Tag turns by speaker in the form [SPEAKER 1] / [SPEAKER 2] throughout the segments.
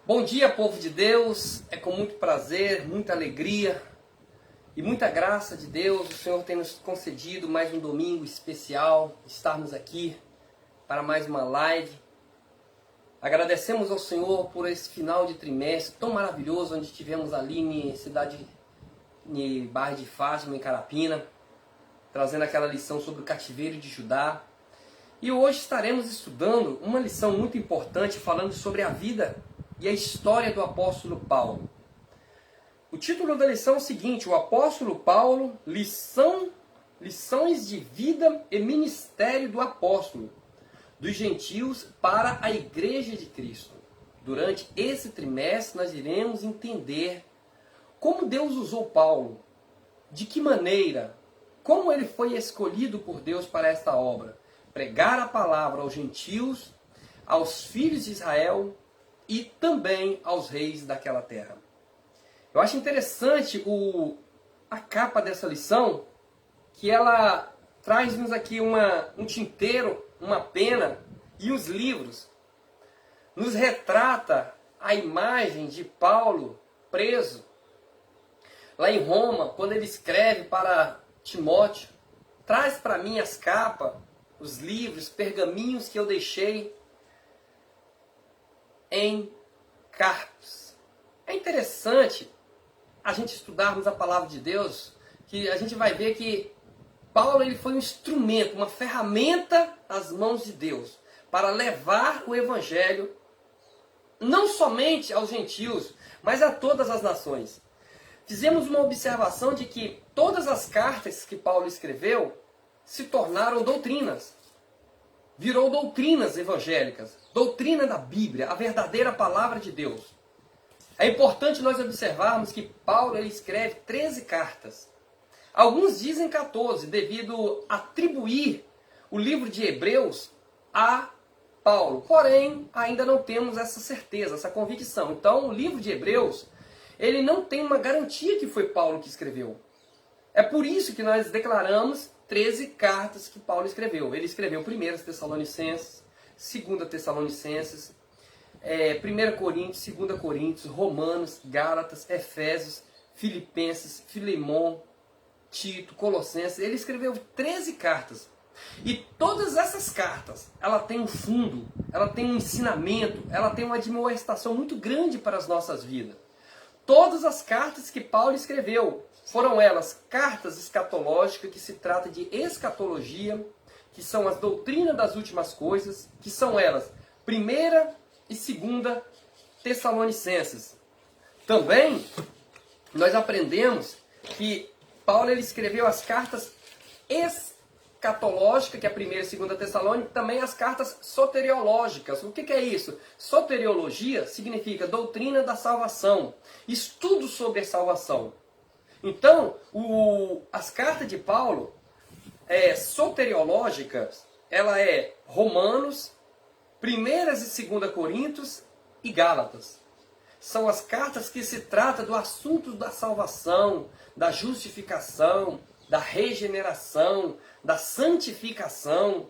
[SPEAKER 1] Bom dia, povo de Deus. É com muito prazer, muita alegria e muita graça de Deus. O Senhor tem nos concedido mais um domingo especial, estarmos aqui para mais uma live. Agradecemos ao Senhor por esse final de trimestre tão maravilhoso, onde estivemos ali em cidade, em Barra de Fátima, em Carapina, trazendo aquela lição sobre o cativeiro de Judá. E hoje estaremos estudando uma lição muito importante, falando sobre a vida e a história do apóstolo Paulo. O título da lição é o seguinte: o apóstolo Paulo, lições de vida e ministério do apóstolo, dos gentios para a igreja de Cristo. Durante esse trimestre nós iremos entender como Deus usou Paulo, de que maneira, como ele foi escolhido por Deus para esta obra, pregar a palavra aos gentios, aos filhos de Israel e também aos reis daquela terra. Eu acho interessante a capa dessa lição, que ela traz-nos aqui um tinteiro, uma pena e os livros. Nos retrata a imagem de Paulo preso lá em Roma, quando ele escreve para Timóteo: traz para mim as capas, os livros, pergaminhos que eu deixei em Carpos. É interessante a gente estudarmos a palavra de Deus, que a gente vai ver que Paulo ele foi um instrumento, uma ferramenta nas mãos de Deus, para levar o evangelho não somente aos gentios, mas a todas as nações. Fizemos uma observação de que todas as cartas que Paulo escreveu se tornaram doutrinas. Virou doutrinas evangélicas, doutrina da Bíblia, a verdadeira palavra de Deus. É importante nós observarmos que Paulo ele escreve 13 cartas. Alguns dizem 14, devido a atribuir o livro de Hebreus a Paulo. Porém, ainda não temos essa certeza, essa convicção. Então, o livro de Hebreus, ele não tem uma garantia que foi Paulo que escreveu. É por isso que nós declaramos 13 cartas que Paulo escreveu. Ele escreveu 1 Tessalonicenses, 2 Tessalonicenses, 1 Coríntios, 2 Coríntios, Romanos, Gálatas, Efésios, Filipenses, Filemon, Tito, Colossenses. Ele escreveu 13 cartas. E todas essas cartas, ela tem um fundo, ela tem um ensinamento, ela tem uma admoestação muito grande para as nossas vidas. Todas as cartas que Paulo escreveu, foram elas cartas escatológicas, que se trata de escatologia, que são as doutrinas das últimas coisas, que são elas 1 e 2 Tessalonicenses. Também nós aprendemos que Paulo ele escreveu as cartas escatológicas, que é a 1 e 2 Tessalônica, também as cartas soteriológicas. O que é isso? Soteriologia significa doutrina da salvação, estudo sobre a salvação. Então, as cartas de Paulo soteriológicas, ela é Romanos, 1 e 2 Coríntios e Gálatas. São as cartas que se tratam do assunto da salvação, da justificação, da regeneração, da santificação,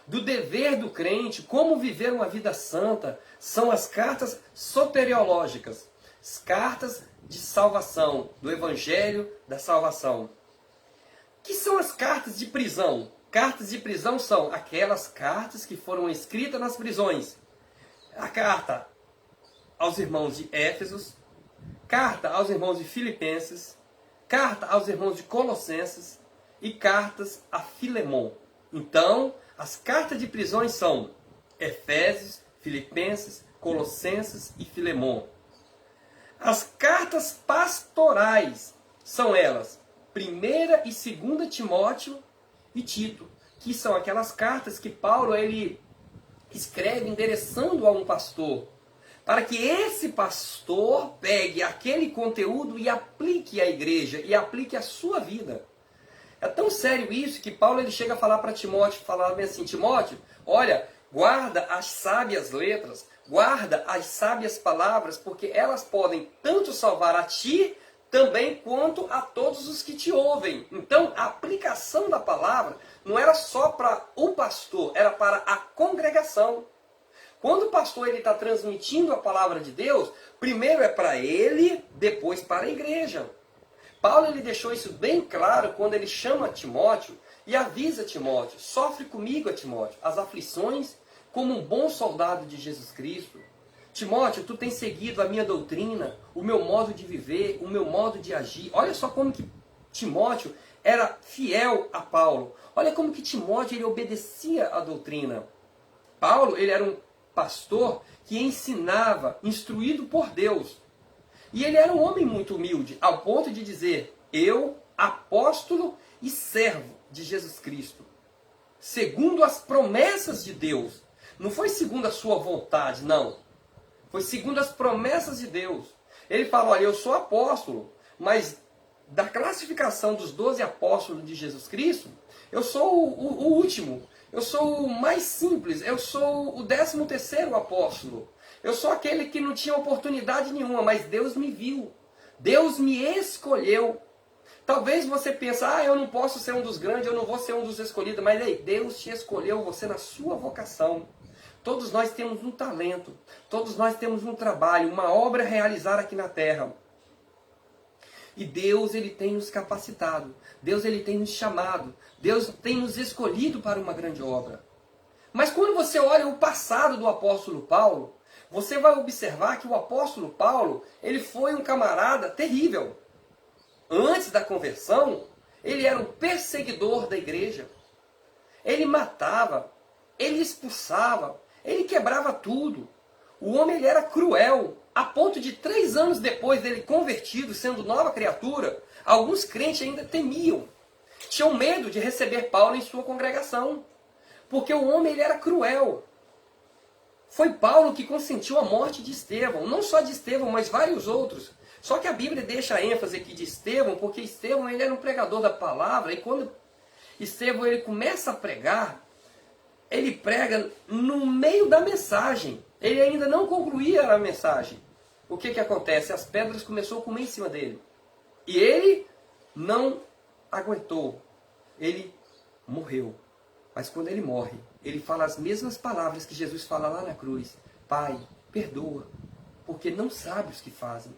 [SPEAKER 1] do dever do crente, como viver uma vida santa. São as cartas soteriológicas, as cartas de salvação, do evangelho da salvação. Que são as cartas de prisão? Cartas de prisão são aquelas cartas que foram escritas nas prisões. A carta aos irmãos de Éfesos, carta aos irmãos de Filipenses, carta aos irmãos de Colossenses e cartas a Filemon. Então, as cartas de prisões são Efésios, Filipenses, Colossenses e Filemon. As cartas pastorais são elas 1 e 2 Timóteo e Tito, que são aquelas cartas que Paulo ele escreve endereçando a um pastor, para que esse pastor pegue aquele conteúdo e aplique à igreja, e aplique à sua vida. É tão sério isso que Paulo ele chega a falar para Timóteo, falar bem assim: Timóteo, olha, guarda as sábias letras, guarda as sábias palavras, porque elas podem tanto salvar a ti, também quanto a todos os que te ouvem. Então, a aplicação da palavra não era só para o pastor, era para a congregação. Quando o pastor está transmitindo a palavra de Deus, primeiro é para ele, depois para a igreja. Paulo ele deixou isso bem claro quando ele chama Timóteo e avisa Timóteo: sofre comigo, Timóteo, as aflições como um bom soldado de Jesus Cristo. Timóteo, tu tens seguido a minha doutrina, o meu modo de viver, o meu modo de agir. Olha só como que Timóteo era fiel a Paulo. Olha como que Timóteo ele obedecia a doutrina. Paulo ele era um pastor que ensinava, instruído por Deus. E ele era um homem muito humilde, ao ponto de dizer: eu, apóstolo e servo de Jesus Cristo, segundo as promessas de Deus. Não foi segundo a sua vontade, não. Foi segundo as promessas de Deus. Ele fala: olha, eu sou apóstolo, mas da classificação dos 12 apóstolos de Jesus Cristo, eu sou o último. Eu sou o mais simples. Eu sou o 13º apóstolo. Eu sou aquele que não tinha oportunidade nenhuma, mas Deus me viu. Deus me escolheu. Talvez você pense: eu não posso ser um dos grandes, eu não vou ser um dos escolhidos. Mas ei, Deus te escolheu, você na sua vocação. Todos nós temos um talento. Todos nós temos um trabalho, uma obra a realizar aqui na terra. E Deus ele tem nos capacitado. Deus ele tem nos chamado. Deus tem nos escolhido para uma grande obra. Mas quando você olha o passado do apóstolo Paulo, você vai observar que o apóstolo Paulo, ele foi um camarada terrível. Antes da conversão, ele era um perseguidor da igreja. Ele matava, ele expulsava, ele quebrava tudo. O homem ele era cruel, a ponto de 3 anos depois dele convertido, sendo nova criatura, alguns crentes ainda temiam. Tinham medo de receber Paulo em sua congregação. Porque o homem ele era cruel. Foi Paulo que consentiu a morte de Estevão. Não só de Estevão, mas vários outros. Só que a Bíblia deixa a ênfase aqui de Estevão, porque Estevão ele era um pregador da palavra. E quando Estevão ele começa a pregar, ele prega no meio da mensagem. Ele ainda não concluía a mensagem. O que acontece? As pedras começaram a comer em cima dele. E ele não aguentou. Ele morreu. Mas quando ele morre, ele fala as mesmas palavras que Jesus fala lá na cruz: Pai, perdoa, porque não sabem os que fazem.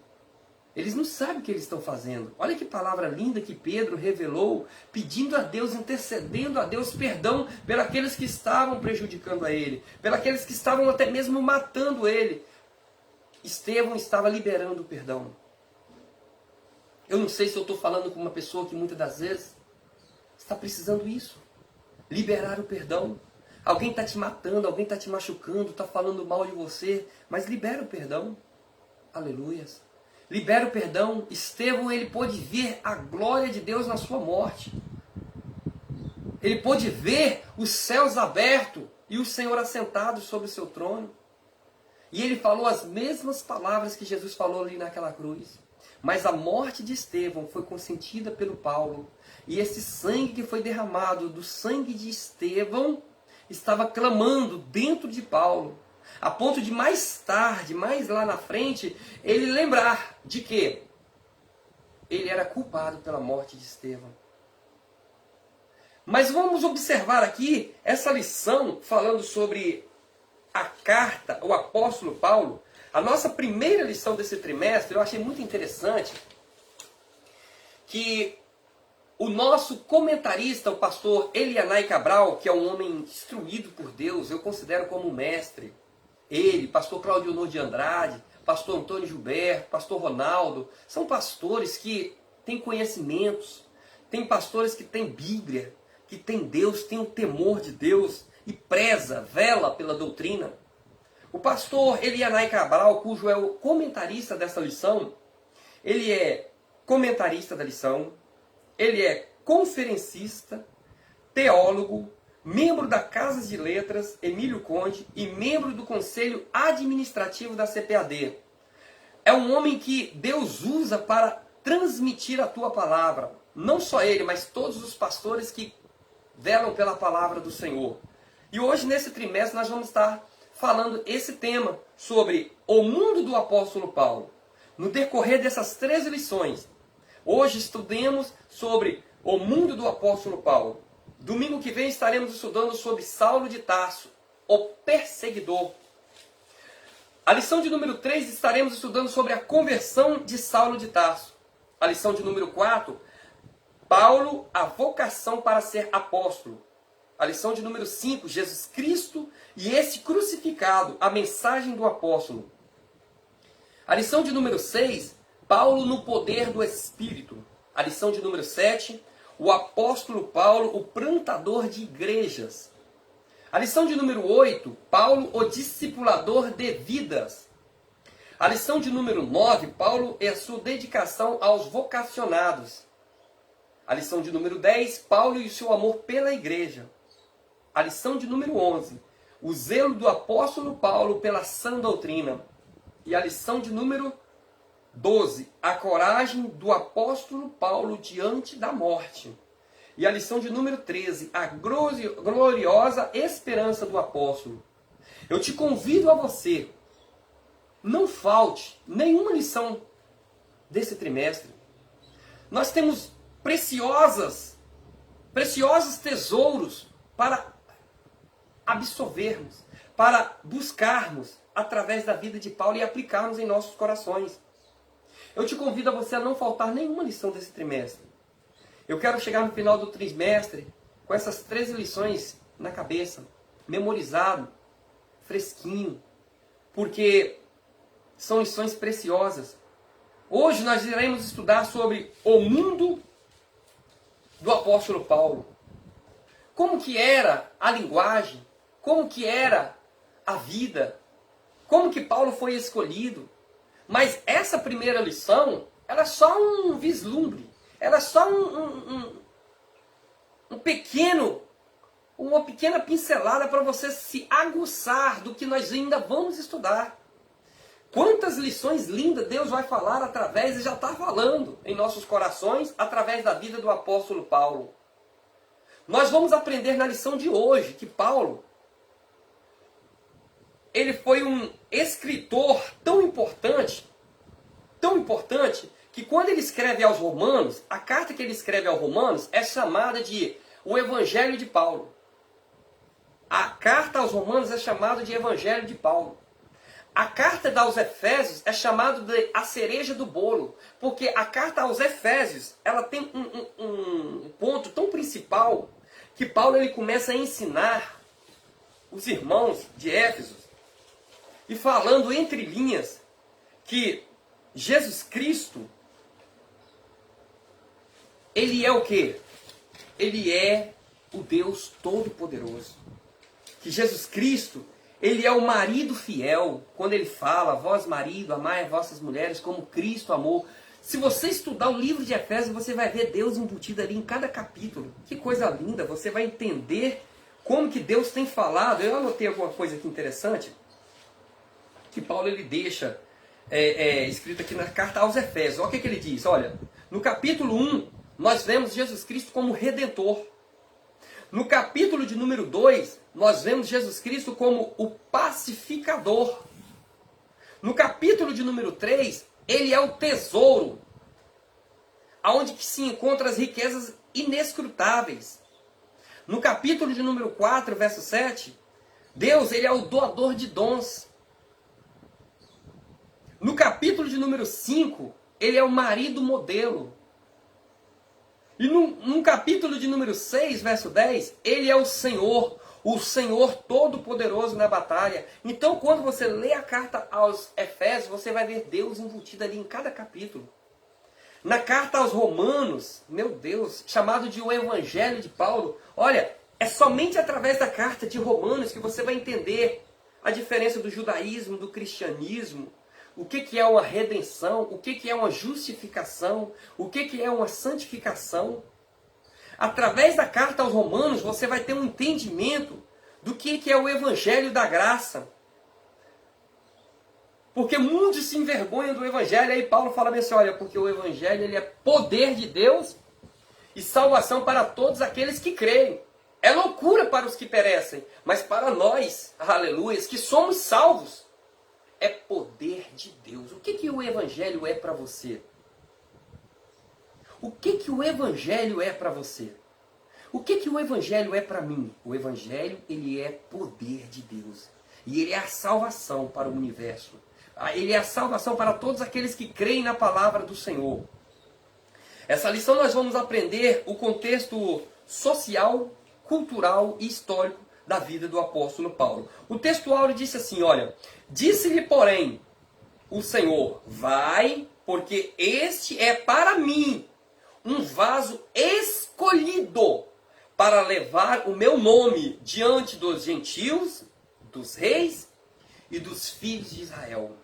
[SPEAKER 1] Eles não sabem o que eles estão fazendo. Olha que palavra linda que Pedro revelou, pedindo a Deus, intercedendo a Deus perdão pelos que estavam prejudicando a ele, pelos que estavam até mesmo matando ele. Estevão estava liberando o perdão. Eu não sei se eu estou falando com uma pessoa que muitas das vezes está precisando isso. Liberar o perdão. Alguém está te matando, alguém está te machucando, está falando mal de você, mas libera o perdão. Aleluias. Libera o perdão. Estevão ele pôde ver a glória de Deus na sua morte. Ele pôde ver os céus abertos e o Senhor assentado sobre o seu trono. E ele falou as mesmas palavras que Jesus falou ali naquela cruz. Mas a morte de Estevão foi consentida pelo Paulo. E esse sangue que foi derramado do sangue de Estevão estava clamando dentro de Paulo. A ponto de mais tarde, mais lá na frente, ele lembrar de que ele era culpado pela morte de Estevão. Mas vamos observar aqui essa lição falando sobre a carta, o apóstolo Paulo. A nossa primeira lição desse trimestre, eu achei muito interessante que o nosso comentarista, o pastor Elianai Cabral, que é um homem instruído por Deus, eu considero como um mestre. Ele, pastor Claudionor de Andrade, pastor Antônio Gilberto, pastor Ronaldo, são pastores que têm conhecimentos, tem pastores que têm Bíblia, que têm Deus, têm o temor de Deus e preza, vela pela doutrina. O pastor Elianai Cabral, cujo é o comentarista dessa lição, ele é comentarista da lição, ele é conferencista, teólogo, membro da Casa de Letras Emílio Conde e membro do Conselho Administrativo da CPAD. É um homem que Deus usa para transmitir a tua palavra. Não só ele, mas todos os pastores que velam pela palavra do Senhor. E hoje, nesse trimestre, nós vamos estar falando esse tema sobre o mundo do apóstolo Paulo. No decorrer dessas 13 lições, hoje estudemos sobre o mundo do apóstolo Paulo. Domingo que vem estaremos estudando sobre Saulo de Tarso, o perseguidor. A lição de número 3 estaremos estudando sobre a conversão de Saulo de Tarso. A lição de número 4, Paulo, a vocação para ser apóstolo. A lição de número 5, Jesus Cristo e esse crucificado, a mensagem do apóstolo. A lição de número 6, Paulo no poder do Espírito. A lição de número 7, o apóstolo Paulo, o plantador de igrejas. A lição de número 8, Paulo, o discipulador de vidas. A lição de número 9, Paulo e a sua dedicação aos vocacionados. A lição de número 10, Paulo e o seu amor pela igreja. A lição de número 11, o zelo do apóstolo Paulo pela sã doutrina. E a lição de número 12, a coragem do apóstolo Paulo diante da morte. E a lição de número 13, a gloriosa esperança do apóstolo. Eu te convido a você, não falte nenhuma lição desse trimestre. Nós temos preciosos tesouros para absorvermos, para buscarmos através da vida de Paulo e aplicarmos em nossos corações. Eu te convido a você a não faltar nenhuma lição desse trimestre. Eu quero chegar no final do trimestre com essas 13 lições na cabeça, memorizado, fresquinho, porque são lições preciosas. Hoje nós iremos estudar sobre o mundo do apóstolo Paulo. Como que era a linguagem, como que era a vida, como que Paulo foi escolhido. Mas essa primeira lição, ela é só um vislumbre. Ela é só uma pequena pincelada para você se aguçar do que nós ainda vamos estudar. Quantas lições lindas Deus vai falar através, e já está falando em nossos corações, através da vida do apóstolo Paulo. Nós vamos aprender na lição de hoje que Paulo, ele foi um escritor tão importante, que quando ele escreve aos Romanos, a carta que ele escreve aos Romanos é chamada de o Evangelho de Paulo. A carta aos Romanos é chamada de Evangelho de Paulo. A carta aos Efésios é chamada de a cereja do bolo, porque a carta aos Efésios ela tem um ponto tão principal que Paulo ele começa a ensinar os irmãos de Éfeso e falando entre linhas que Jesus Cristo, ele é o quê? Ele é o Deus Todo-Poderoso. Que Jesus Cristo, ele é o marido fiel. Quando ele fala, vós marido, amai as vossas mulheres como Cristo amou. Se você estudar o livro de Efésios, você vai ver Deus embutido ali em cada capítulo. Que coisa linda, você vai entender como que Deus tem falado. Eu anotei alguma coisa aqui interessante, que Paulo ele deixa escrito aqui na carta aos Efésios. Olha o que ele diz. Olha, no capítulo 1, nós vemos Jesus Cristo como Redentor. No capítulo de número 2, nós vemos Jesus Cristo como o pacificador. No capítulo de número 3, ele é o tesouro, aonde que se encontram as riquezas inescrutáveis. No capítulo de número 4, verso 7, Deus ele é o doador de dons. No capítulo de número 5, ele é o marido modelo. E no capítulo de número 6, verso 10, ele é o Senhor Todo-Poderoso na batalha. Então, quando você lê a carta aos Efésios, você vai ver Deus embutido ali em cada capítulo. Na carta aos Romanos, meu Deus, chamado de o Evangelho de Paulo, olha, é somente através da carta de Romanos que você vai entender a diferença do judaísmo, do cristianismo, o que é uma redenção, o que é uma justificação, o que é uma santificação. Através da carta aos Romanos, você vai ter um entendimento do que é o Evangelho da graça. Porque muitos se envergonham do Evangelho. Aí Paulo fala bem assim, olha, porque o Evangelho ele é poder de Deus e salvação para todos aqueles que creem. É loucura para os que perecem, mas para nós, aleluia, que somos salvos, é poder de Deus. O que o Evangelho é para você? O que o Evangelho é para você? O que o Evangelho é para mim? O Evangelho, ele é poder de Deus. E ele é a salvação para o universo. Ele é a salvação para todos aqueles que creem na palavra do Senhor. Essa lição nós vamos aprender o contexto social, cultural e histórico da vida do apóstolo Paulo. O texto áureo disse assim, olha, disse-lhe, porém, o Senhor, vai, porque este é para mim um vaso escolhido para levar o meu nome diante dos gentios, dos reis e dos filhos de Israel.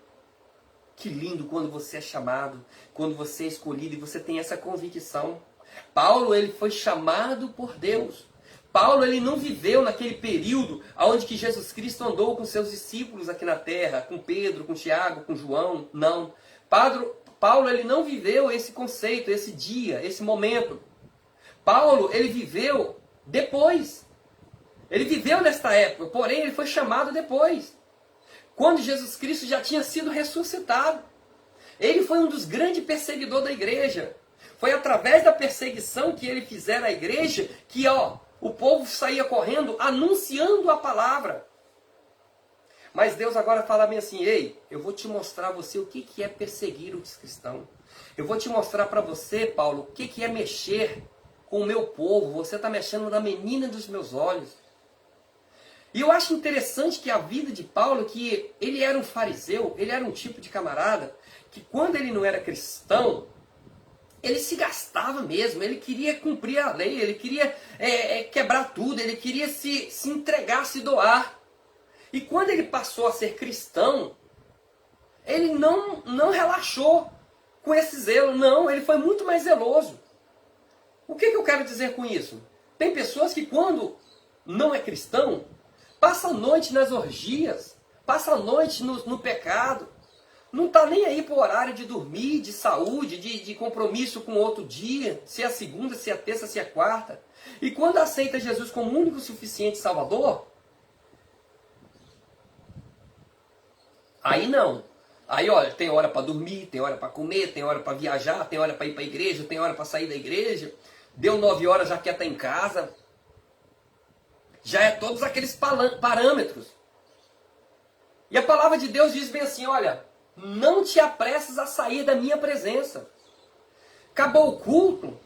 [SPEAKER 1] Que lindo quando você é chamado, quando você é escolhido e você tem essa convicção. Paulo, ele foi chamado por Deus. Paulo, ele não viveu naquele período onde que Jesus Cristo andou com seus discípulos aqui na terra, com Pedro, com Tiago, com João, não. Paulo, ele não viveu esse conceito, esse dia, esse momento. Paulo, ele viveu depois. Ele viveu nesta época, porém ele foi chamado depois. Quando Jesus Cristo já tinha sido ressuscitado. Ele foi um dos grandes perseguidores da igreja. Foi através da perseguição que ele fizera à igreja que, o povo saía correndo anunciando a palavra. Mas Deus agora fala bem assim, ei, eu vou te mostrar a você o que é perseguir os cristãos. Eu vou te mostrar para você, Paulo, o que é mexer com o meu povo. Você está mexendo na menina dos meus olhos. E eu acho interessante que a vida de Paulo, que ele era um fariseu, ele era um tipo de camarada, que quando ele não era cristão, ele se gastava mesmo, ele queria cumprir a lei, ele queria quebrar tudo, ele queria se entregar, se doar. E quando ele passou a ser cristão, ele não relaxou com esse zelo, não, ele foi muito mais zeloso. O que eu quero dizer com isso? Tem pessoas que quando não é cristão, passa a noite nas orgias, passa a noite no pecado, não está nem aí para o horário de dormir, de saúde, de compromisso com outro dia, se é a segunda, se é a terça, se é a quarta. E quando aceita Jesus como único, suficiente Salvador, aí não. Aí, olha, tem hora para dormir, tem hora para comer, tem hora para viajar, tem hora para ir para a igreja, tem hora para sair da igreja. Deu 9 horas, já quer estar em casa. Já é todos aqueles parâmetros. E a palavra de Deus diz bem assim, olha, não te apresses a sair da minha presença. Acabou o culto,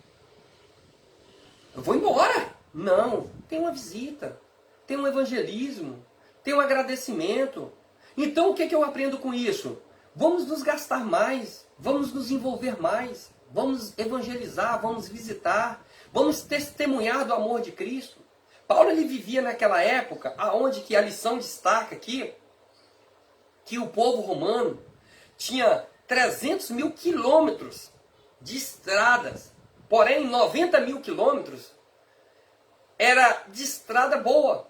[SPEAKER 1] eu vou embora. Não, tem uma visita, tem um evangelismo, tem um agradecimento. Então o que eu aprendo com isso? Vamos nos gastar mais, vamos nos envolver mais, vamos evangelizar, vamos visitar, vamos testemunhar do amor de Cristo. Paulo, ele vivia naquela época, aonde que a lição destaca aqui, que o povo romano tinha 300 mil quilômetros de estradas, porém 90 mil quilômetros era de estrada boa.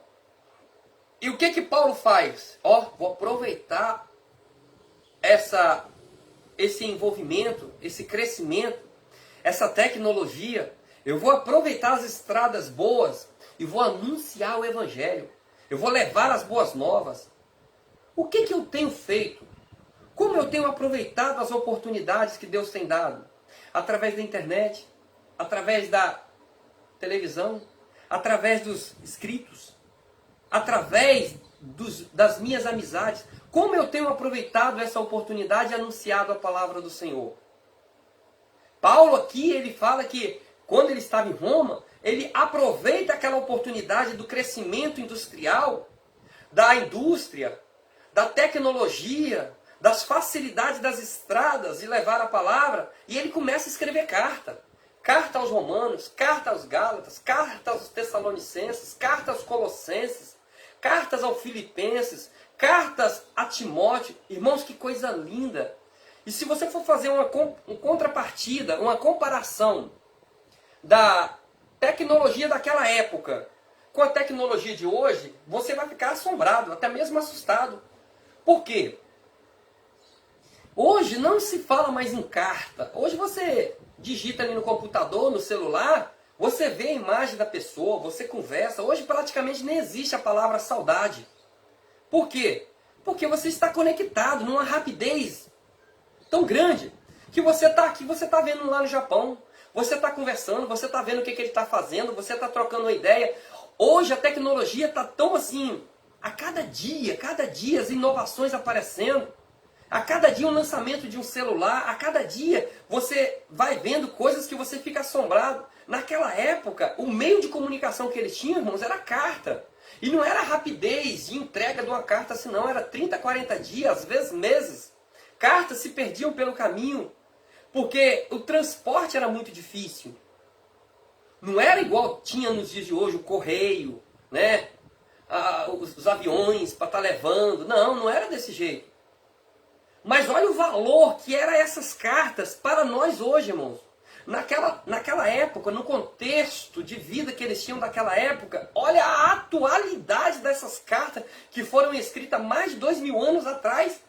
[SPEAKER 1] E o que Paulo faz? Vou aproveitar esse envolvimento, esse crescimento, essa tecnologia, eu vou aproveitar as estradas boas e vou anunciar o evangelho. Eu vou levar as boas novas. O que eu tenho feito? Como eu tenho aproveitado as oportunidades que Deus tem dado? Através da internet, através da televisão, através dos escritos, através das minhas amizades. Como eu tenho aproveitado essa oportunidade e anunciado a palavra do Senhor? Paulo aqui, ele fala que quando ele estava em Roma, ele aproveita aquela oportunidade do crescimento industrial, da indústria, da tecnologia, das facilidades das estradas de levar a palavra, e ele começa a escrever carta. Carta aos romanos, carta aos gálatas, carta aos tessalonicenses, carta aos colossenses, cartas aos filipenses, cartas a Timóteo. Irmãos, que coisa linda! E se você for fazer uma contrapartida, uma comparação da tecnologia daquela época com a tecnologia de hoje, você vai ficar assombrado, até mesmo assustado. Por quê? Hoje não se fala mais em carta. Hoje você digita ali no computador, no celular, você vê a imagem da pessoa, você conversa. Hoje praticamente nem existe a palavra saudade. Por quê? Porque você está conectado numa rapidez tão grande que você está aqui, você está vendo lá no Japão, você está conversando, você está vendo o que ele está fazendo, você está trocando uma ideia. Hoje a tecnologia está tão assim A cada dia as inovações aparecendo. A cada dia um lançamento de um celular, a cada dia você vai vendo coisas que você fica assombrado. Naquela época, o meio de comunicação que eles tinham, irmãos, era carta. E não era rapidez de entrega de uma carta assim, não. Era 30, 40 dias, às vezes meses. Cartas se perdiam pelo caminho, porque o transporte era muito difícil. Não era igual tinha nos dias de hoje, o correio, né? Os aviões para estar levando. Não era desse jeito. Mas olha o valor que eram essas cartas para nós hoje, irmãos. Naquela época, no contexto de vida que eles tinham naquela época, olha a atualidade dessas cartas que foram escritas mais de 2000 anos atrás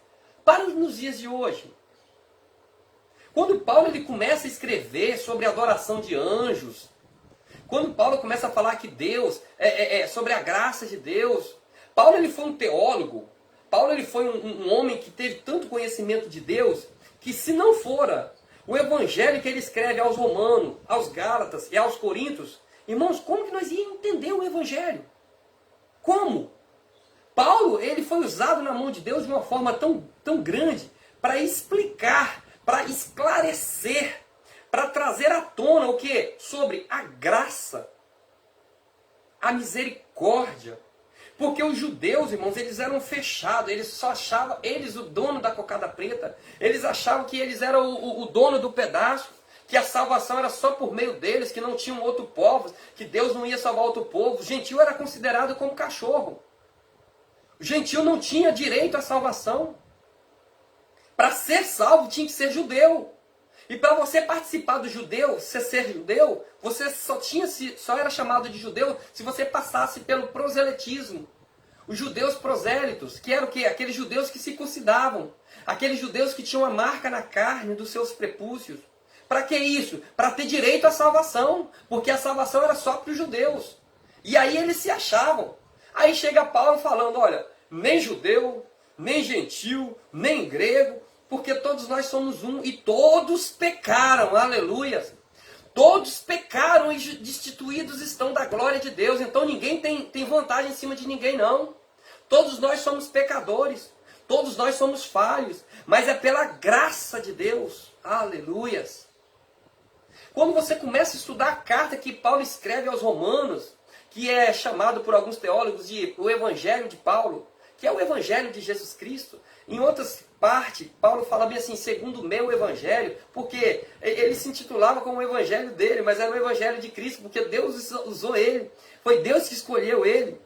[SPEAKER 1] para nos dias de hoje. Quando Paulo ele começa a escrever sobre a adoração de anjos, quando Paulo começa a falar que Deus, sobre a graça de Deus, Paulo ele foi um teólogo. Paulo ele foi um homem que teve tanto conhecimento de Deus, que se não fora o evangelho que ele escreve aos romanos, aos gálatas e aos coríntios, irmãos, como que nós íamos entender o evangelho? Como? Paulo ele foi usado na mão de Deus de uma forma tão grande para explicar, para esclarecer, para trazer à tona o que? Sobre a graça, a misericórdia. Porque os judeus, irmãos, eles eram fechados, eles só achavam, eles o dono da cocada preta, eles achavam que eles eram o dono do pedaço, que a salvação era só por meio deles, que não tinham outro povo, que Deus não ia salvar outro povo. O gentil era considerado como cachorro. O gentil não tinha direito à salvação. Para ser salvo tinha que ser judeu. E para você participar do judeu, você ser judeu, você só era chamado de judeu se você passasse pelo proselitismo. Os judeus prosélitos, que eram o quê? Aqueles judeus que se circuncidavam. Aqueles judeus que tinham a marca na carne dos seus prepúcios. Para que isso? Para ter direito à salvação. Porque a salvação era só para os judeus. E aí eles se achavam. Aí chega Paulo falando, olha, nem judeu, nem gentil, nem grego, porque todos nós somos um e todos pecaram, aleluia. Todos pecaram e destituídos estão da glória de Deus. Então ninguém tem vantagem em cima de ninguém, não. Todos nós somos pecadores, todos nós somos falhos, mas é pela graça de Deus, aleluia. Quando você começa a estudar a carta que Paulo escreve aos Romanos, que é chamado por alguns teólogos de o Evangelho de Paulo, que é o Evangelho de Jesus Cristo. Em outras partes, Paulo fala bem assim, segundo o meu Evangelho, porque ele se intitulava como o Evangelho dele, mas era o Evangelho de Cristo, porque Deus usou ele, foi Deus que escolheu ele.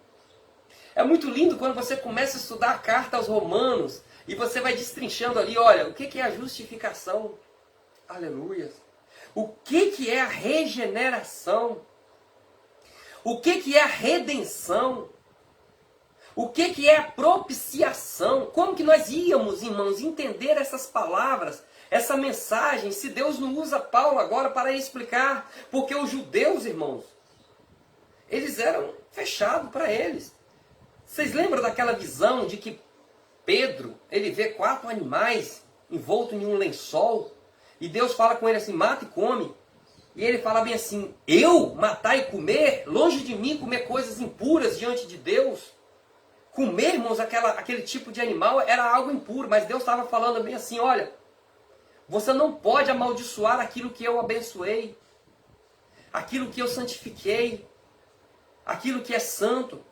[SPEAKER 1] É muito lindo quando você começa a estudar a carta aos Romanos, e você vai destrinchando ali, olha, o que é a justificação? Aleluia. O que é a regeneração? O que é a redenção? O que é a propiciação? Como que nós íamos, irmãos, entender essas palavras, essa mensagem, se Deus não usa Paulo agora para explicar? Porque os judeus, irmãos, eles eram fechados para eles. Vocês lembram daquela visão de que Pedro, ele vê 4 animais envoltos em um lençol, e Deus fala com ele assim, mata e come. E ele fala bem assim, eu matar e comer? Longe de mim comer coisas impuras diante de Deus. Comer, irmãos, aquele tipo de animal era algo impuro, mas Deus estava falando bem assim, olha, você não pode amaldiçoar aquilo que eu abençoei, aquilo que eu santifiquei, aquilo que é santo.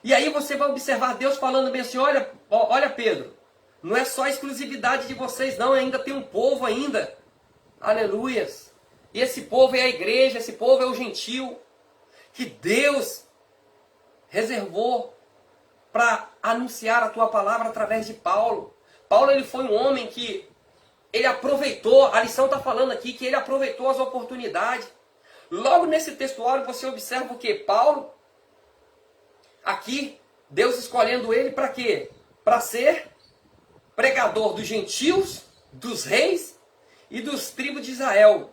[SPEAKER 1] E aí você vai observar Deus falando bem assim, olha Pedro, não é só a exclusividade de vocês não, ainda tem um povo ainda, aleluias. E esse povo é a igreja, esse povo é o gentil, que Deus reservou para anunciar a tua palavra através de Paulo. Paulo ele foi um homem que ele aproveitou, a lição está falando aqui, que ele aproveitou as oportunidades. Logo nesse textuário você observa o que? Paulo, aqui, Deus escolhendo ele para quê? Para ser pregador dos gentios, dos reis e dos tribos de Israel.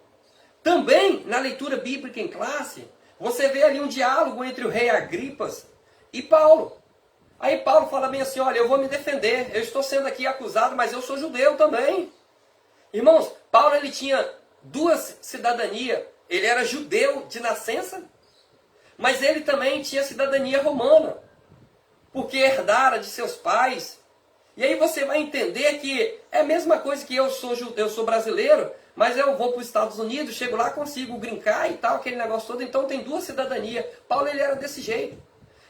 [SPEAKER 1] Também, na leitura bíblica em classe, você vê ali um diálogo entre o rei Agripas e Paulo. Aí Paulo fala bem assim, olha, eu vou me defender, eu estou sendo aqui acusado, mas eu sou judeu também. Irmãos, Paulo ele tinha 2 cidadanias. Ele era judeu de nascença, mas ele também tinha cidadania romana. porque herdara de seus pais. E aí você vai entender que é a mesma coisa que eu sou brasileiro, mas eu vou para os Estados Unidos, chego lá, consigo brincar e tal, aquele negócio todo, então tem duas cidadanias. Paulo ele era desse jeito.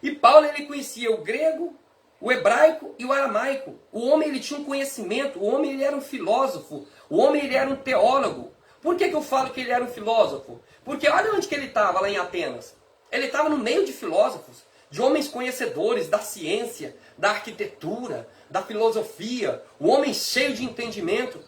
[SPEAKER 1] E Paulo ele conhecia o grego, o hebraico e o aramaico. O homem ele tinha um conhecimento, o homem ele era um filósofo, o homem ele era um teólogo. Por que eu falo que ele era um filósofo? Porque olha onde que ele estava lá em Atenas. Ele estava no meio de filósofos, de homens conhecedores da ciência, da arquitetura, da filosofia, o homem cheio de entendimento.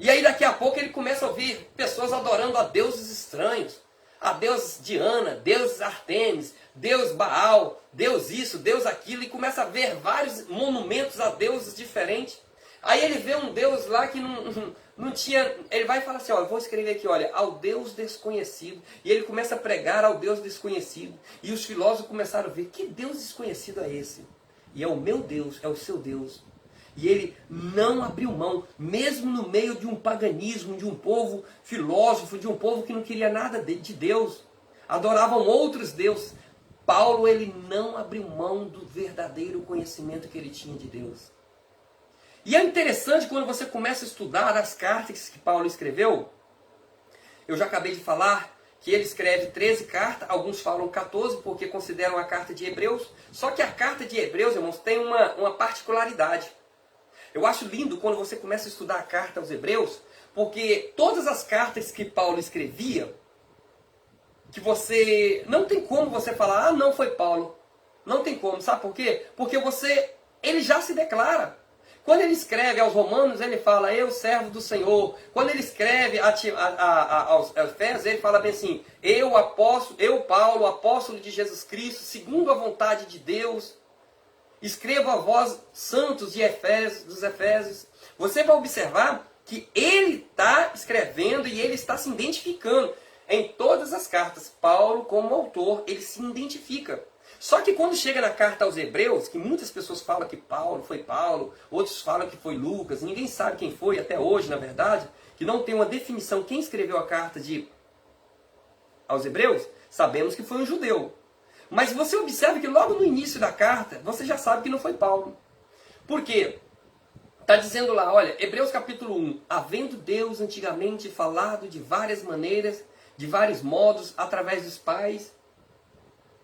[SPEAKER 1] E aí daqui a pouco ele começa a ouvir pessoas adorando a deuses estranhos, a deus Diana, deus Artemis, deus Baal, deus isso, deus aquilo, e começa a ver vários monumentos a deuses diferentes. Aí ele vê um deus lá que não tinha, ele vai e fala assim, ó, eu vou escrever aqui, olha, ao Deus desconhecido. E ele começa a pregar ao Deus desconhecido. E os filósofos começaram a ver, que Deus desconhecido é esse? E é o meu Deus, é o seu Deus. E ele não abriu mão, mesmo no meio de um paganismo, de um povo filósofo, de um povo que não queria nada de Deus. Adoravam outros deuses. Paulo, ele não abriu mão do verdadeiro conhecimento que ele tinha de Deus. E é interessante quando você começa a estudar as cartas que Paulo escreveu. Eu já acabei de falar que ele escreve 13 cartas, alguns falam 14 porque consideram a carta de Hebreus. Só que a carta de Hebreus, irmãos, tem uma particularidade. Eu acho lindo quando você começa a estudar a carta aos Hebreus, porque todas as cartas que Paulo escrevia, que você não tem como você falar, ah, não foi Paulo. Não tem como, sabe por quê? Porque ele já se declara. Quando ele escreve aos Romanos, ele fala, eu, servo do Senhor. Quando ele escreve aos Efésios, ele fala bem assim, eu, Paulo, apóstolo de Jesus Cristo, segundo a vontade de Deus, escrevo a vós, santos dos Efésios. Você vai observar que ele está escrevendo e ele está se identificando. Em todas as cartas, Paulo, como autor, ele se identifica. Só que quando chega na carta aos Hebreus, que muitas pessoas falam que Paulo foi Paulo, outros falam que foi Lucas, ninguém sabe quem foi até hoje, na verdade, que não tem uma definição quem escreveu a carta aos Hebreus, sabemos que foi um judeu. Mas você observa que logo no início da carta, você já sabe que não foi Paulo. Por quê? Está dizendo lá, olha, Hebreus capítulo 1, havendo Deus antigamente falado de várias maneiras, de vários modos, através dos pais,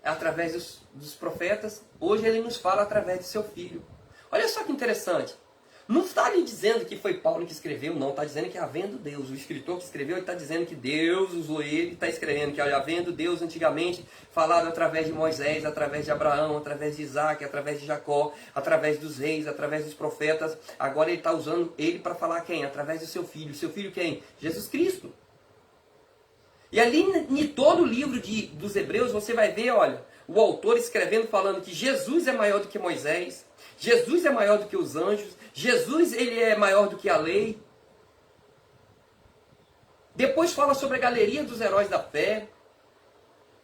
[SPEAKER 1] através dos profetas, hoje ele nos fala através de seu filho. Olha só que interessante. Não está ali dizendo que foi Paulo que escreveu, não. Está dizendo que havendo Deus. O escritor que escreveu, ele está dizendo que Deus usou ele, está escrevendo que olha, havendo Deus antigamente falado através de Moisés, através de Abraão, através de Isaac, através de Jacó, através dos reis, através dos profetas. Agora ele está usando ele para falar quem? Através do seu filho. Seu filho quem? Jesus Cristo. E ali em todo o livro dos Hebreus você vai ver, olha, o autor escrevendo, falando que Jesus é maior do que Moisés, Jesus é maior do que os anjos, Jesus ele é maior do que a lei. Depois fala sobre a galeria dos heróis da fé.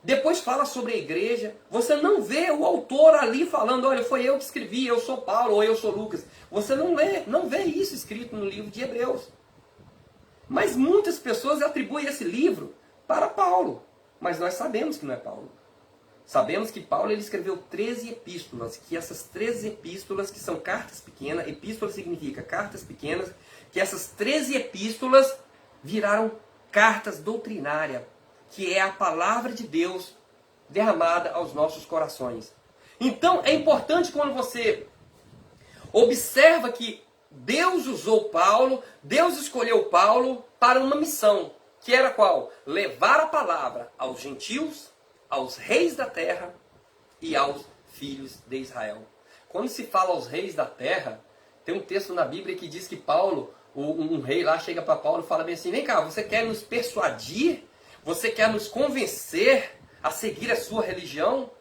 [SPEAKER 1] Depois fala sobre a igreja. Você não vê o autor ali falando, olha, foi eu que escrevi, eu sou Paulo ou eu sou Lucas. Você não vê isso escrito no livro de Hebreus. Mas muitas pessoas atribuem esse livro para Paulo. Mas nós sabemos que não é Paulo. Sabemos que Paulo ele escreveu 13 epístolas, que essas 13 epístolas, que são cartas pequenas, epístola significa cartas pequenas, que essas 13 epístolas viraram cartas doutrinárias, que é a palavra de Deus derramada aos nossos corações. Então é importante quando você observa que Deus usou Paulo, Deus escolheu Paulo para uma missão, que era qual? Levar a palavra aos gentios, aos reis da terra e aos filhos de Israel. Quando se fala aos reis da terra, tem um texto na Bíblia que diz que Paulo, um rei lá chega para Paulo e fala bem assim, vem cá, você quer nos persuadir? Você quer nos convencer a seguir a sua religião?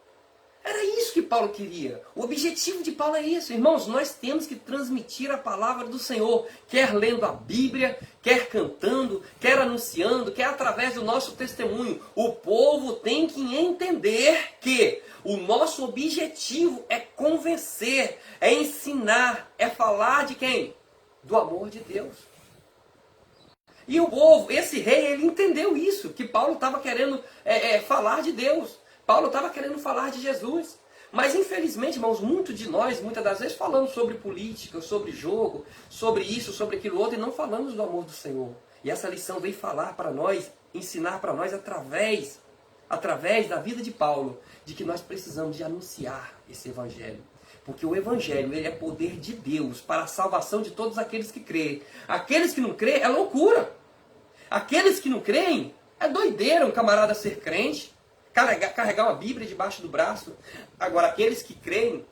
[SPEAKER 1] Era isso que Paulo queria. O objetivo de Paulo é isso. Irmãos, nós temos que transmitir a palavra do Senhor. Quer lendo a Bíblia, quer cantando, quer anunciando, quer através do nosso testemunho. O povo tem que entender que o nosso objetivo é convencer, é ensinar, é falar de quem? Do amor de Deus. E o povo, esse rei, ele entendeu isso, que Paulo estava querendo falar de Deus. Paulo estava querendo falar de Jesus. Mas infelizmente, irmãos, muito de nós, muitas das vezes, falamos sobre política, sobre jogo, sobre isso, sobre aquilo outro, e não falamos do amor do Senhor. E essa lição veio falar para nós, ensinar para nós através da vida de Paulo, de que nós precisamos de anunciar esse evangelho. Porque o evangelho, ele é poder de Deus para a salvação de todos aqueles que creem. Aqueles que não creem é loucura. Aqueles que não creem é doideira um camarada ser crente, carregar uma Bíblia debaixo do braço. Agora, aqueles que creem,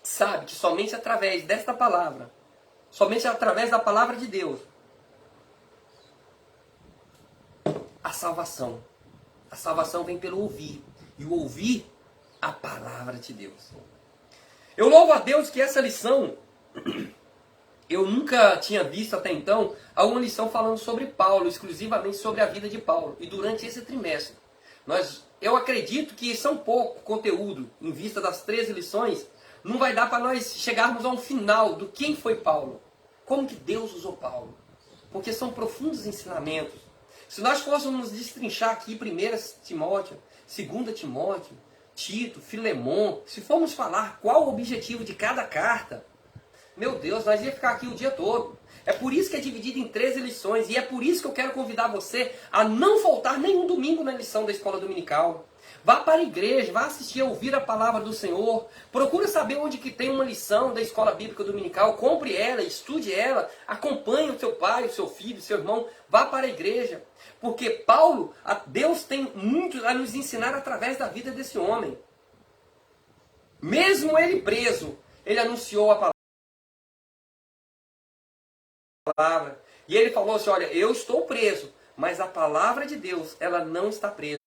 [SPEAKER 1] sabem que somente através desta palavra, somente através da palavra de Deus, a salvação vem pelo ouvir. E o ouvir a palavra de Deus. Eu louvo a Deus que essa lição, eu nunca tinha visto até então alguma lição falando sobre Paulo, exclusivamente sobre a vida de Paulo. E durante esse trimestre, eu acredito que são pouco conteúdo, em vista das 13 lições, não vai dar para nós chegarmos a um final do quem foi Paulo. Como que Deus usou Paulo. Porque são profundos ensinamentos. Se nós fôssemos destrinchar aqui 1 Timóteo, 2 Timóteo, Tito, Filemon, se formos falar qual o objetivo de cada carta, meu Deus, nós ia ficar aqui o dia todo. É por isso que é dividido em 13 lições, e é por isso que eu quero convidar você a não faltar nenhum domingo na lição da escola dominical. Vá para a igreja, vá assistir a ouvir a palavra do Senhor. Procura saber onde que tem uma lição da escola bíblica dominical. Compre ela, estude ela, acompanhe o seu pai, o seu filho, o seu irmão. Vá para a igreja. Porque Paulo, Deus tem muito a nos ensinar através da vida desse homem. Mesmo ele preso, ele anunciou a palavra. E ele falou assim, olha, eu estou preso, mas a palavra de Deus, ela não está presa.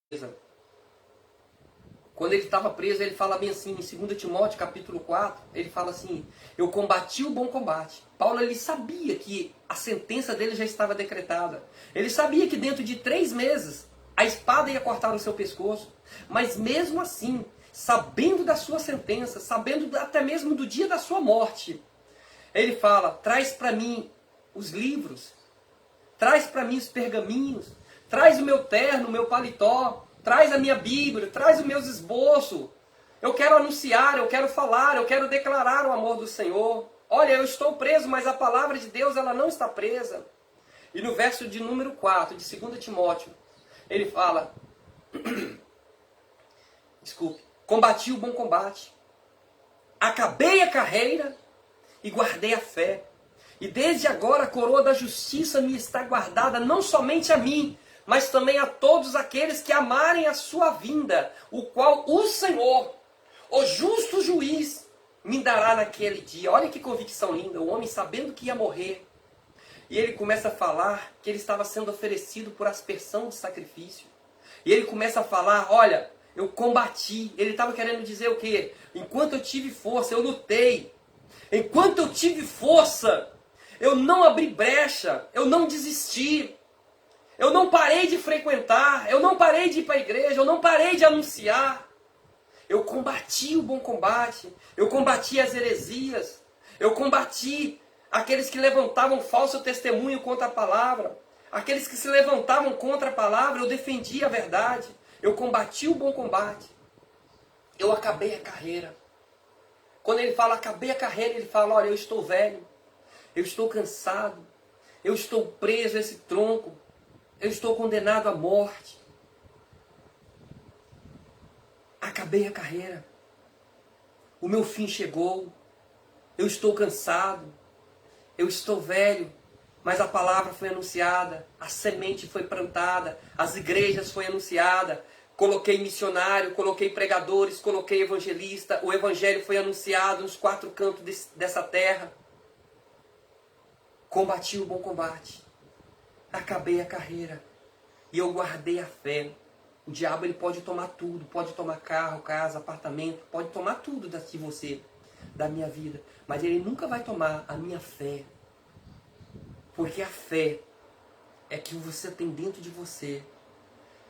[SPEAKER 1] Quando ele estava preso, ele fala bem assim, em 2 Timóteo capítulo 4, ele fala assim, eu combati o bom combate. Paulo, ele sabia que a sentença dele já estava decretada. Ele sabia que dentro de 3 meses, a espada ia cortar o seu pescoço. Mas mesmo assim, sabendo da sua sentença, sabendo até mesmo do dia da sua morte, ele fala, traz para mim os livros, traz para mim os pergaminhos, traz o meu terno, o meu paletó, traz a minha Bíblia, traz os meus esboços. Eu quero anunciar, eu quero falar, eu quero declarar o amor do Senhor. Olha, eu estou preso, mas a palavra de Deus, ela não está presa. E no verso de número 4, de 2 Timóteo, ele fala, combati o bom combate, acabei a carreira e guardei a fé. E desde agora a coroa da justiça me está guardada, não somente a mim, mas também a todos aqueles que amarem a sua vinda, o qual o Senhor, o justo juiz, me dará naquele dia. Olha que convicção linda, o homem sabendo que ia morrer. E ele começa a falar que ele estava sendo oferecido por aspersão de sacrifício. E ele começa a falar, olha, eu combati. Ele estava querendo dizer o quê? Enquanto eu tive força, eu lutei. Enquanto eu tive força, eu não abri brecha, eu não desisti. Eu não parei de frequentar, eu não parei de ir para a igreja, eu não parei de anunciar. Eu combati o bom combate, eu combati as heresias, eu combati aqueles que levantavam falso testemunho contra a palavra, aqueles que se levantavam contra a palavra, eu defendi a verdade, eu combati o bom combate, eu acabei a carreira. Quando ele fala acabei a carreira, ele fala, olha, eu estou velho, eu estou cansado, eu estou preso a esse tronco, eu estou condenado à morte. Acabei a carreira. O meu fim chegou. Eu estou cansado. Eu estou velho. Mas a palavra foi anunciada. A semente foi plantada. As igrejas foi anunciada. Coloquei missionário, coloquei pregadores, coloquei evangelista. O evangelho foi anunciado nos 4 cantos dessa terra. Combati o bom combate. Acabei a carreira e eu guardei a fé. O diabo, ele pode tomar tudo, pode tomar carro, casa, apartamento, pode tomar tudo de você, da minha vida, mas ele nunca vai tomar a minha fé, porque a fé é que você tem dentro de você.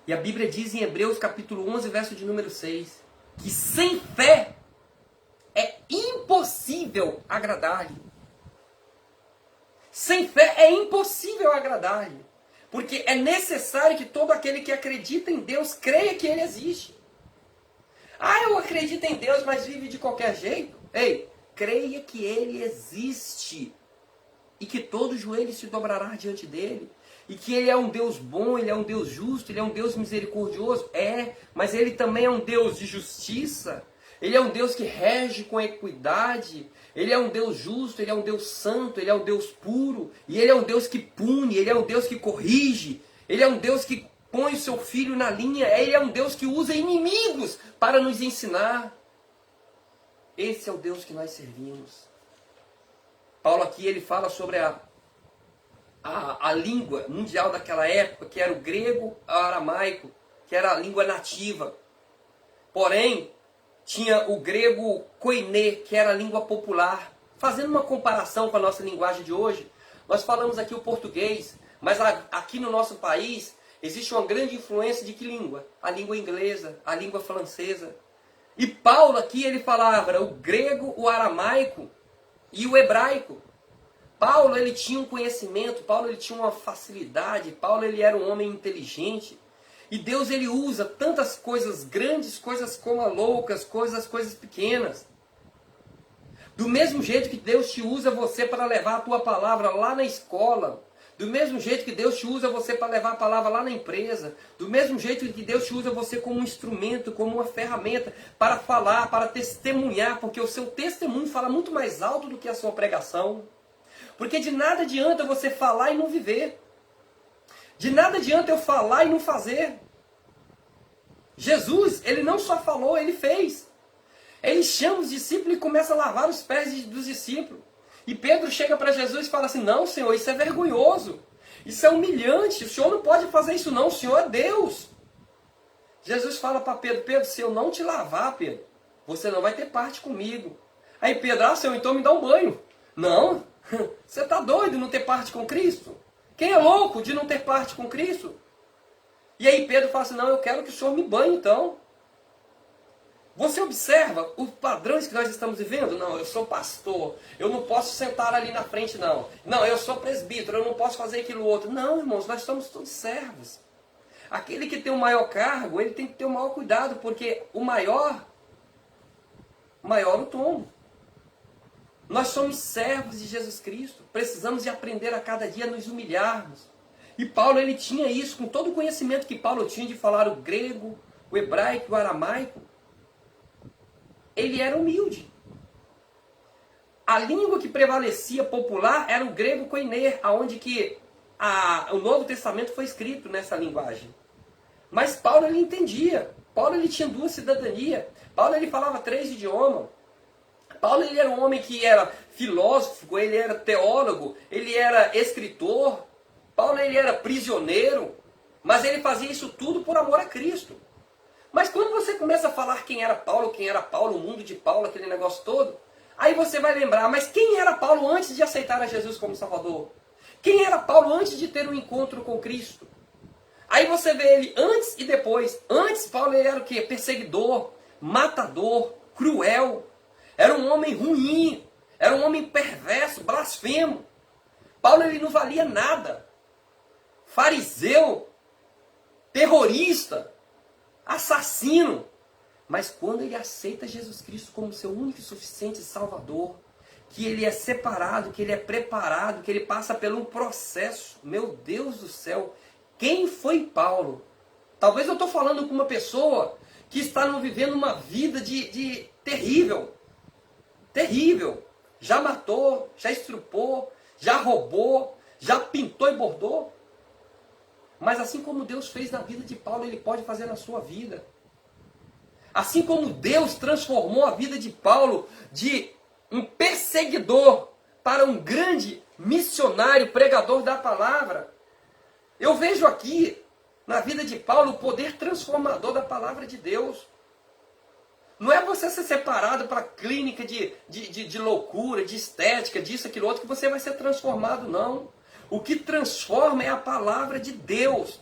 [SPEAKER 1] E a Bíblia diz em Hebreus capítulo 11, verso de número 6, que sem fé é impossível agradar-lhe. Sem fé é impossível agradar-lhe. Porque é necessário que todo aquele que acredita em Deus creia que Ele existe. Ah, eu acredito em Deus, mas vive de qualquer jeito. Ei, creia que Ele existe. E que todo joelho se dobrará diante dele. E que Ele é um Deus bom, Ele é um Deus justo, Ele é um Deus misericordioso. É, mas Ele também é um Deus de justiça. Ele é um Deus que rege com equidade. Ele é um Deus justo, Ele é um Deus santo, Ele é um Deus puro. E Ele é um Deus que pune, Ele é um Deus que corrige. Ele é um Deus que põe o seu filho na linha. Ele é um Deus que usa inimigos para nos ensinar. Esse é o Deus que nós servimos. Paulo aqui ele fala sobre a língua mundial daquela época, que era o grego aramaico, que era a língua nativa. Porém, tinha o grego koiné, que era a língua popular. Fazendo uma comparação com a nossa linguagem de hoje, nós falamos aqui o português, mas aqui no nosso país existe uma grande influência de que língua? A língua inglesa, a língua francesa. E Paulo aqui ele falava o grego, o aramaico e o hebraico. Paulo ele tinha um conhecimento, Paulo ele tinha uma facilidade, Paulo ele era um homem inteligente. E Deus ele usa tantas coisas grandes, coisas como loucas, coisas pequenas. Do mesmo jeito que Deus te usa você para levar a tua palavra lá na escola, do mesmo jeito que Deus te usa você para levar a palavra lá na empresa, do mesmo jeito que Deus te usa você como um instrumento, como uma ferramenta para falar, para testemunhar, porque o seu testemunho fala muito mais alto do que a sua pregação. Porque de nada adianta você falar e não viver. De nada adianta eu falar e não fazer. Jesus, ele não só falou, ele fez. Ele chama os discípulos e começa a lavar os pés dos discípulos. E Pedro chega para Jesus e fala assim, não, Senhor, isso é vergonhoso. Isso é humilhante. O Senhor não pode fazer isso não, o Senhor é Deus. Jesus fala para Pedro, Pedro, se eu não te lavar, Pedro, você não vai ter parte comigo. Aí Pedro, Senhor, então me dá um banho. Não, você está doido de não ter parte com Cristo? Quem é louco de não ter parte com Cristo? E aí Pedro fala assim, não, eu quero que o Senhor me banhe então. Você observa os padrões que nós estamos vivendo? Não, eu sou pastor, eu não posso sentar ali na frente não. Não, eu sou presbítero, eu não posso fazer aquilo outro. Não, irmãos, nós somos todos servos. Aquele que tem o maior cargo, ele tem que ter o maior cuidado, porque o maior o tombo. Nós somos servos de Jesus Cristo. Precisamos de aprender a cada dia a nos humilharmos. E Paulo ele tinha isso, com todo o conhecimento que Paulo tinha de falar o grego, o hebraico, o aramaico. Ele era humilde. A língua que prevalecia popular era o grego koiné, aonde que o Novo Testamento foi escrito nessa linguagem. Mas Paulo ele entendia. Paulo ele tinha duas cidadanias. Paulo ele falava 3 idiomas. Paulo ele era um homem que era filósofo, ele era teólogo, ele era escritor. Paulo ele era prisioneiro, mas ele fazia isso tudo por amor a Cristo. Mas quando você começa a falar quem era Paulo, o mundo de Paulo, aquele negócio todo, aí você vai lembrar, mas quem era Paulo antes de aceitar a Jesus como Salvador? Quem era Paulo antes de ter um encontro com Cristo? Aí você vê ele antes e depois. Antes Paulo ele era o quê? Perseguidor, matador, cruel. Era um homem ruim, era um homem perverso, blasfemo. Paulo ele não valia nada. Fariseu, terrorista, assassino. Mas quando ele aceita Jesus Cristo como seu único e suficiente Salvador, que ele é separado, que ele é preparado, que ele passa por um processo, meu Deus do céu, quem foi Paulo? Talvez eu estou falando com uma pessoa que está vivendo uma vida de terrível. Terrível. Já matou, já estrupou, já roubou, já pintou e bordou. Mas assim como Deus fez na vida de Paulo, Ele pode fazer na sua vida. Assim como Deus transformou a vida de Paulo de um perseguidor para um grande missionário, pregador da palavra. Eu vejo aqui, na vida de Paulo, o poder transformador da palavra de Deus. Não é você ser separado para a clínica de loucura, de estética, disso, aquilo outro, que você vai ser transformado, não. O que transforma é a palavra de Deus.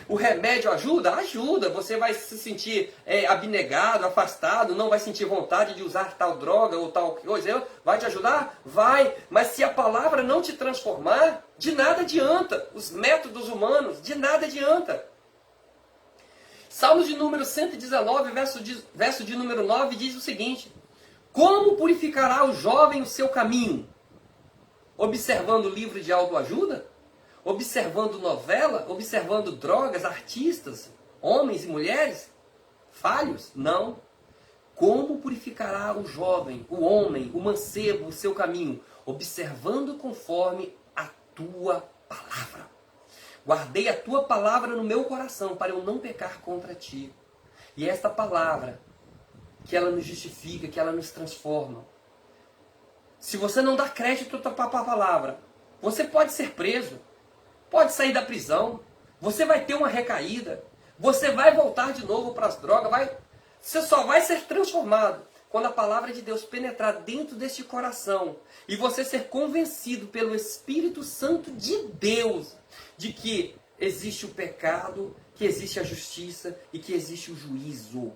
[SPEAKER 1] O remédio ajuda? Ajuda. Você vai se sentir abnegado, afastado, não vai sentir vontade de usar tal droga ou tal coisa. Vai te ajudar? Vai. Mas se a palavra não te transformar, de nada adianta. Os métodos humanos, de nada adianta. Salmos de número 119, verso de número 9, diz o seguinte: como purificará o jovem o seu caminho? Observando livro de autoajuda? Observando novela? Observando drogas, artistas, homens e mulheres falhos? Não. Como purificará o jovem, o homem, o mancebo o seu caminho? Observando conforme a tua palavra. Guardei a tua palavra no meu coração para eu não pecar contra ti. E esta palavra, que ela nos justifica, que ela nos transforma. Se você não dá crédito para a palavra, você pode ser preso, pode sair da prisão, você vai ter uma recaída, você vai voltar de novo para as drogas, você só vai ser transformado quando a palavra de Deus penetrar dentro deste coração e você ser convencido pelo Espírito Santo de Deus de que existe o pecado, que existe a justiça e que existe o juízo.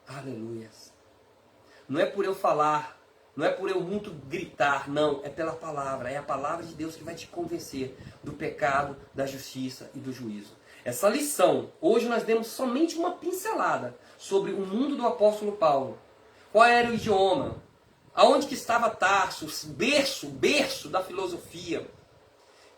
[SPEAKER 1] Aleluias. Não é por eu falar, não é por eu muito gritar, não. É pela palavra. É a palavra de Deus que vai te convencer do pecado, da justiça e do juízo. Essa lição, hoje nós demos somente uma pincelada sobre o mundo do apóstolo Paulo. Qual era o idioma? Aonde que estava Tarso? Berço da filosofia.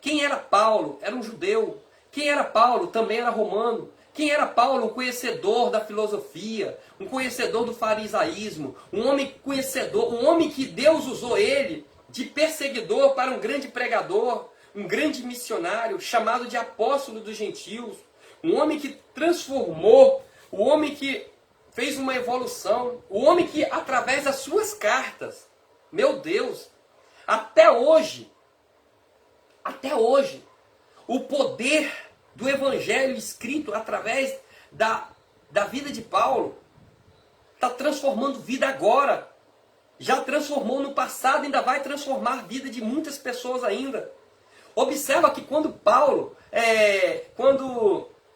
[SPEAKER 1] Quem era Paulo? Era um judeu. Quem era Paulo? Também era romano. Quem era Paulo? Um conhecedor da filosofia, um conhecedor do farisaísmo, um homem conhecedor, um homem que Deus usou ele de perseguidor para um grande pregador, um grande missionário, chamado de apóstolo dos gentios, um homem que transformou, o homem que fez uma evolução, o homem que, através das suas cartas, meu Deus, até hoje, o poder do evangelho escrito através da vida de Paulo está transformando vida agora. Já transformou no passado, ainda vai transformar a vida de muitas pessoas ainda. Observa que quando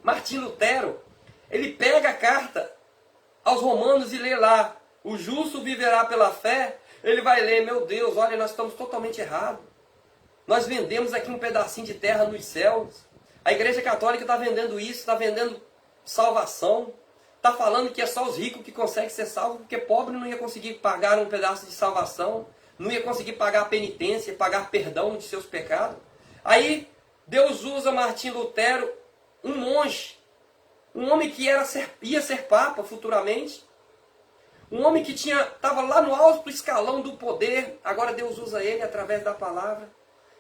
[SPEAKER 1] Martim Lutero, ele pega a carta aos Romanos e lê lá, o justo viverá pela fé, ele vai ler, meu Deus, olha, nós estamos totalmente errados. Nós vendemos aqui um pedacinho de terra nos céus. A Igreja Católica está vendendo isso, está vendendo salvação. Está falando que é só os ricos que conseguem ser salvos, porque pobre não ia conseguir pagar um pedaço de salvação, não ia conseguir pagar a penitência, pagar perdão de seus pecados. Aí Deus usa Martim Lutero, um monge, um homem que ia ser papa futuramente, um homem que estava lá no alto escalão do poder, agora Deus usa ele através da palavra.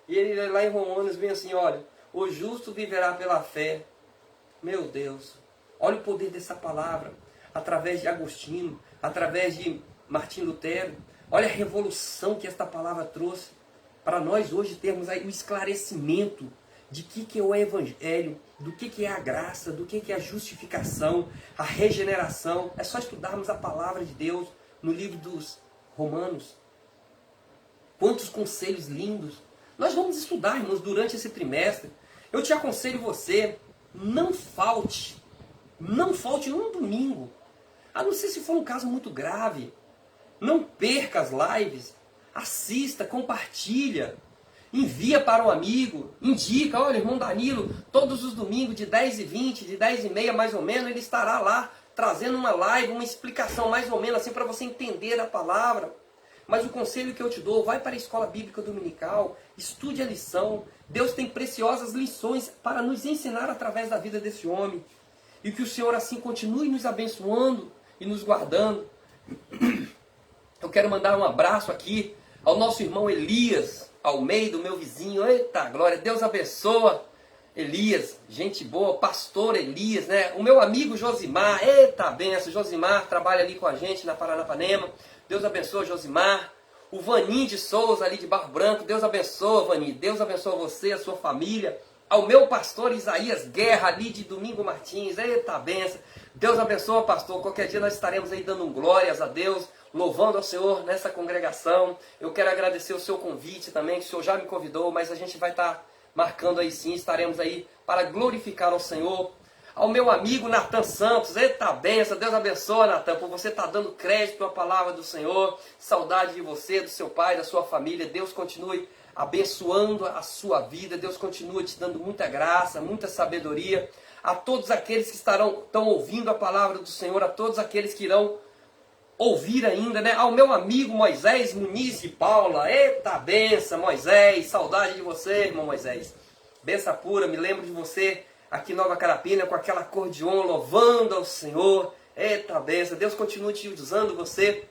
[SPEAKER 1] E ele lá em Romanos vem assim, olha, o justo viverá pela fé. Meu Deus, olha o poder dessa palavra, através de Agostinho, através de Martim Lutero. Olha a revolução que esta palavra trouxe para nós hoje termos aí o esclarecimento de que é o evangelho, do que é a graça, do que é a justificação, a regeneração. É só estudarmos a palavra de Deus no livro dos Romanos. Quantos conselhos lindos. Nós vamos estudar, irmãos, durante esse trimestre. Eu te aconselho você, não falte um domingo. A não ser se for um caso muito grave. Não perca as lives. Assista, compartilha. Envia para um amigo. Indica, olha, irmão Danilo, todos os domingos de 10h20, de 10h30 mais ou menos, ele estará lá trazendo uma live, uma explicação mais ou menos assim para você entender a palavra. Mas o conselho que eu te dou, vai para a escola bíblica dominical, estude a lição. Deus tem preciosas lições para nos ensinar através da vida desse homem. E que o Senhor assim continue nos abençoando e nos guardando. Eu quero mandar um abraço aqui ao nosso irmão Elias Almeida, meu vizinho. Eita glória, Deus abençoa. Elias, gente boa, pastor Elias, né? O meu amigo Josimar, eita benção, Josimar trabalha ali com a gente na Paranapanema. Deus abençoa Josimar. O Vanim de Souza ali de Barro Branco, Deus abençoa Vanim, Deus abençoa você, a sua família. Ao meu pastor Isaías Guerra ali de Domingo Martins, eita benção. Deus abençoa, pastor. Qualquer dia nós estaremos aí dando glórias a Deus, louvando ao Senhor nessa congregação. Eu quero agradecer o seu convite também, que o Senhor já me convidou, mas a gente vai estar marcando aí sim, estaremos aí para glorificar ao Senhor. Ao meu amigo Natan Santos, eita benção, Deus abençoa, Natan, por você estar dando crédito à palavra do Senhor. Saudade de você, do seu pai, da sua família. Deus continue abençoando a sua vida, Deus continua te dando muita graça, muita sabedoria. a todos aqueles que estão ouvindo a palavra do Senhor, a todos aqueles que irão ouvir ainda, né? Ao meu amigo Moisés Muniz de Paula. Eita benção, Moisés, saudade de você, irmão Moisés. Benção pura, me lembro de você aqui em Nova Carapina, com aquela acordeon, louvando ao Senhor. Eita benção, Deus continue te usando você,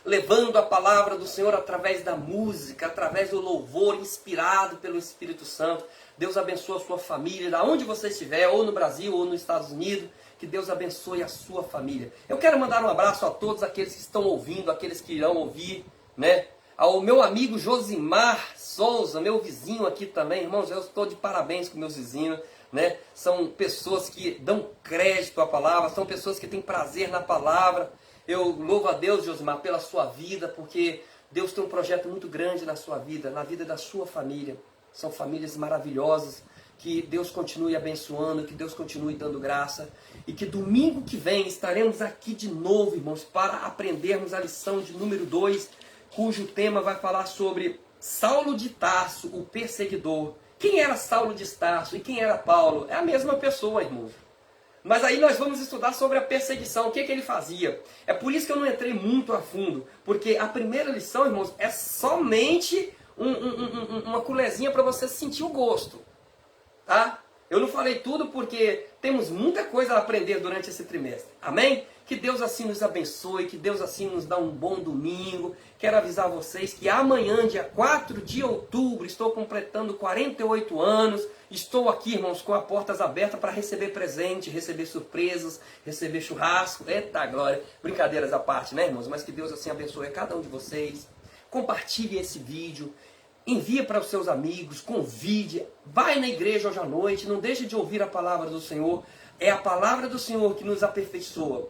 [SPEAKER 1] levando a palavra do Senhor através da música, através do louvor, inspirado pelo Espírito Santo. Deus abençoe a sua família, da onde você estiver, ou no Brasil, ou nos Estados Unidos. Que Deus abençoe a sua família. Eu quero mandar um abraço a todos aqueles que estão ouvindo, aqueles que irão ouvir, né? Ao meu amigo Josimar Souza, meu vizinho aqui também. Irmãos, eu estou de parabéns com meus vizinhos, né? São pessoas que dão crédito à palavra, são pessoas que têm prazer na palavra. Eu louvo a Deus, Josimar, pela sua vida, porque Deus tem um projeto muito grande na sua vida, na vida da sua família. São famílias maravilhosas. Que Deus continue abençoando, que Deus continue dando graça. E que domingo que vem estaremos aqui de novo, irmãos, para aprendermos a lição de número 2, cujo tema vai falar sobre Saulo de Tarso, o perseguidor. Quem era Saulo de Tarso e quem era Paulo? É a mesma pessoa, irmãos. Mas aí nós vamos estudar sobre a perseguição, o que ele fazia. É por isso que eu não entrei muito a fundo, porque a primeira lição, irmãos, é somente uma colherzinha para você sentir o gosto. Tá? Eu não falei tudo porque temos muita coisa a aprender durante esse trimestre. Amém? Que Deus assim nos abençoe, que Deus assim nos dá um bom domingo. Quero avisar vocês que amanhã, dia 4 de outubro, estou completando 48 anos. Estou aqui, irmãos, com as portas abertas para receber presente, receber surpresas, receber churrasco. Eita glória! Brincadeiras à parte, né, irmãos? Mas que Deus assim abençoe cada um de vocês. Compartilhe esse vídeo. Envia para os seus amigos, convide, vai na igreja hoje à noite, não deixe de ouvir a palavra do Senhor. É a palavra do Senhor que nos aperfeiçoa.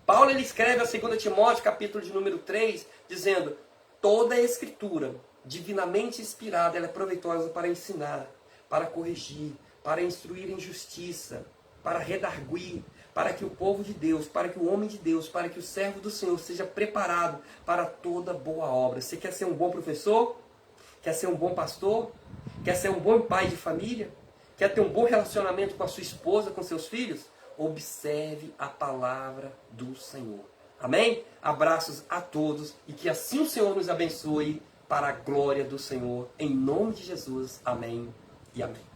[SPEAKER 1] Paulo ele escreve a 2 Timóteo, capítulo de número 3, dizendo: toda a escritura, divinamente inspirada, ela é proveitosa para ensinar, para corrigir, para instruir em justiça, para redarguir, para que o povo de Deus, para que o homem de Deus, para que o servo do Senhor seja preparado para toda boa obra. Você quer ser um bom professor? Quer ser um bom pastor? Quer ser um bom pai de família? Quer ter um bom relacionamento com a sua esposa, com seus filhos? Observe a palavra do Senhor. Amém? Abraços a todos e que assim o Senhor nos abençoe para a glória do Senhor. Em nome de Jesus. Amém e amém.